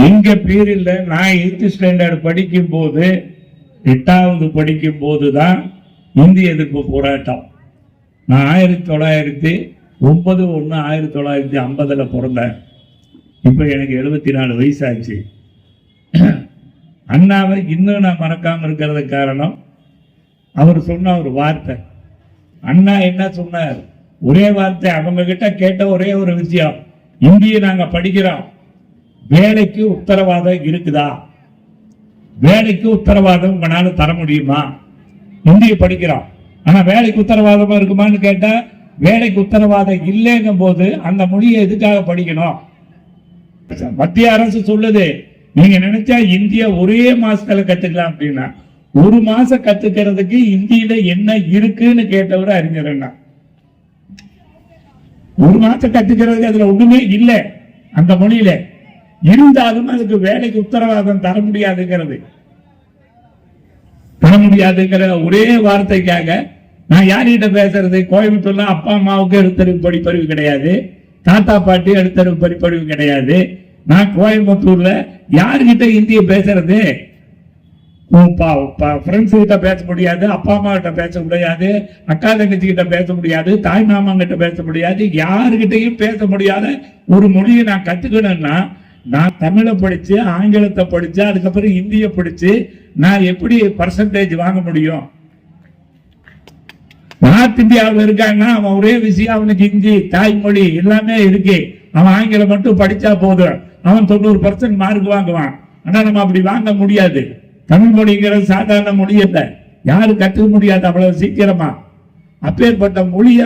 எங்க பீரியட்ல நான் 8th ஸ்டாண்டர்ட் படிக்கும் போது 8வது படிக்கும் போதுதான் இந்திய எதிர்ப்பு போராட்டம். நான் 1909 பிறந்தேன். இப்ப எனக்கு 74 வயசாச்சு. அண்ணாவை இன்னும் நான் மறக்காம இருக்கிறது காரணம் அவர் சொன்ன ஒரு வார்த்தை. அண்ணா என்ன சொன்னார்? ஒரே வார்த்தை, அவங்க கிட்ட கேட்ட ஒரே ஒரு விஷயம், இந்திய நாங்க படிக்கிறோம், வேலைக்கு உத்தரவாதம் இருக்குதா? வேலைக்கு உத்தரவாதம் உங்களால தர முடியுமா? இந்திய படிக்கிறோம், ஆனா வேலைக்கு உத்தரவாதமா இருக்குமான்னு கேட்டா வேலைக்கு உத்தரவாதம் இல்லைங்கும் போது அந்த மொழியை எதுக்காக படிக்கணும்? மத்திய அரசு சொல்லுது, நீங்க நினைச்சா இந்திய ஒரே மாசத்துல கத்துக்கலாம் அப்படின்னா, ஒரு மாசம் கத்துக்கிறதுக்கு இந்தியில என்ன இருக்குன்னு கேட்டவர் அறிஞர் அண்ணா. ஒரு மாசம் கத்துக்கிறதுக்கு அதுல ஒண்ணுமே இல்லை, அந்த மொழியில இருந்தாலும் அதுக்கு வேலைக்கு உத்தரவாதம் தர முடியாதுங்கிற ஒரே வார்த்தைக்காக நான் யார்கிட்ட பேசுறது? கோயம்புத்தூர்ல அப்பா அம்மாவுக்கு எழுத்தறிவு படிப்பறிவு கிடையாது, தாத்தா பாட்டி எழுத்தறிவு படிப்பறிவு கிடையாது. நான் கோயம்புத்தூர்ல யாருகிட்ட இந்திய பேசுறது? ஃப்ரெண்ட்ஸ் கிட்ட பேச முடியாது, அப்பா அம்மா கிட்ட பேச முடியாது, அக்கா தங்கச்சி கிட்ட பேச முடியாது, தாய் மாமா கிட்ட பேச முடியாது, யாருகிட்டையும் பேச முடியாத ஒரு மொழியை நான் கத்துக்கணும்னா நான் தமிழை படிச்சு, ஆங்கிலத்தை படிச்சு, அதுக்கப்புறம் இந்திய படிச்சு நான் எப்படி பர்சன்டேஜ் வாங்க முடியும்? நார்த் இந்தியாவில் இருக்காங்கன்னா அவன் ஒரே விஷயம், அவனுக்கு இந்தி தாய்மொழி எல்லாமே இருக்கு, அவன் ஆங்கிலம் மட்டும் படிச்சா போதும், அவன் 90% மார்க் வாங்குவான். ஆனா நம்ம அப்படி வாங்க முடியாது. தமிழ் மொழிங்கிறது சாதாரண மொழி இல்லை, யாரும் கற்றுக்க முடியாது அவ்வளவு சீக்கிரமா. அப்பேற்பட்ட மொழியை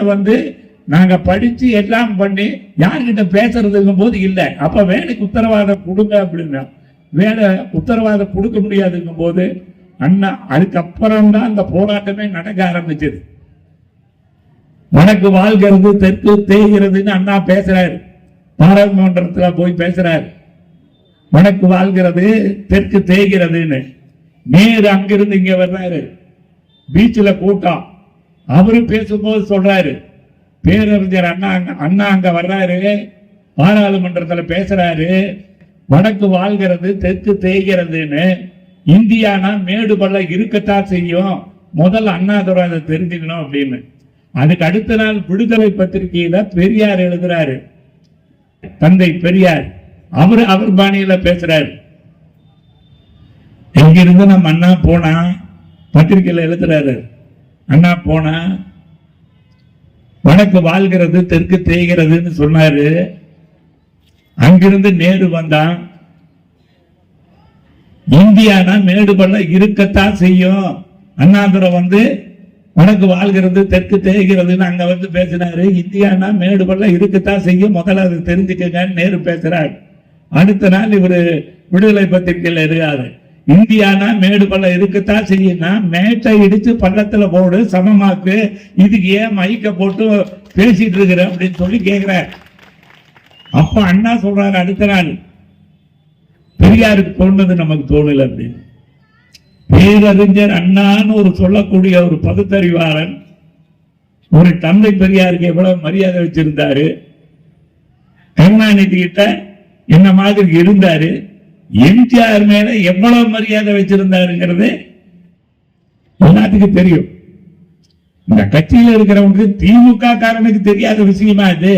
நாங்க படிச்சு எல்லாம் பண்ணி யார்கிட்ட பேசுறதுங்கும் போது இல்லை. அப்ப வேலைக்கு உத்தரவாதம் கொடுங்க அப்படின்னா வேலை உத்தரவாதம் கொடுக்க முடியாதுங்கும் போது அண்ணா அதுக்கப்புறம் தான் அந்த போராட்டமே நடக்க ஆரம்பிச்சது. வடக்கு வாழ்கிறது தெற்கு தேய்கிறதுன்னு அண்ணா பேசுறாரு, பாராளுமன்றத்தில் போய் பேசுறாரு. வடக்கு வாழ்கிறது தெற்கு தேய்கிறதுன்னு. நேரு அங்கிருந்து இங்க வர்றாரு, பீச்சில் கூட்டம். அவரு பேசும்போது சொல்றாரு, பேரறிஞர் அண்ணா அங்க வர்றாரு, பாராளுமன்றத்தில் பேசுறாரு, வடக்கு வாழ்கிறது தெற்கு தேய்கிறதுன்னு. இந்தியானா மேடு பள்ளம் இருக்கத்தான் செய்யும், முதல்ல அண்ணாதுரை அதை தெரிஞ்சுக்கணும் அப்படின்னு. அதுக்கு அடுத்த நாள் விடுதலை பத்திரிகையில பெரியார் எழுதுறாரு, தந்தை பெரியார். அவர் பாணியில பேசுறாரு. எங்கிருந்து நம்ம அண்ணா போனா பத்திரிகையில எழுதுறாரு, அண்ணா போனா வடக்கு வாழ்கிறது தெற்கு தேய்கிறதுன்னு சொன்னாரு. அங்கிருந்து நேரு வந்தான், இந்தியானா மேடு பள்ளம் இருக்கத்தான் செய்யும், அண்ணாதுரை வடக்கு வாழ்கிறது தெற்கு தேய்கிறதுன்னு அங்க பேசினாரு. இந்தியானா மேடு பள்ளம் இருக்கத்தான் செய்யும், முதல்ல அது தெரிஞ்சுக்கங்கன்னு நேரு பேசுறாரு. அடுத்த நாள் இவரு விடுதலை பத்திரிகையில் இருக்காரு, இந்தியானா மேடு பள்ளம் இருக்கத்தான் செய்யும்னா மேட்டை இடிச்சு பள்ளத்துல போடு சமமாக்கு, இதுக்கு ஏன் மைக்க போட்டு பேசிட்டு இருக்கிற அப்படின்னு சொல்லி கேட்கிற. அப்ப அண்ணா சொல்றாரு அடுத்த நாள், பெரியாருக்கு தோணுது நமக்கு தோணல அப்படின்னு. பேரறிஞர் அண்ணான்னு ஒரு சொல்லக்கூடிய ஒரு பகுத்தறிவாளன், ஒரு தந்தை பெரியாருக்கு எவ்வளவு மரியாதை வச்சிருந்தாரு, கருணாநிதி கிட்ட என்ன மாதிரி இருந்தாரு, எம்ஜிஆர் மேல எவ்வளவு மரியாதை வச்சிருந்தாருங்கிறது எல்லாத்துக்கும் தெரியும். இந்த கட்சியில் இருக்கிறவங்களுக்கு திமுக காரனுக்கு தெரியாத விஷயமா இது.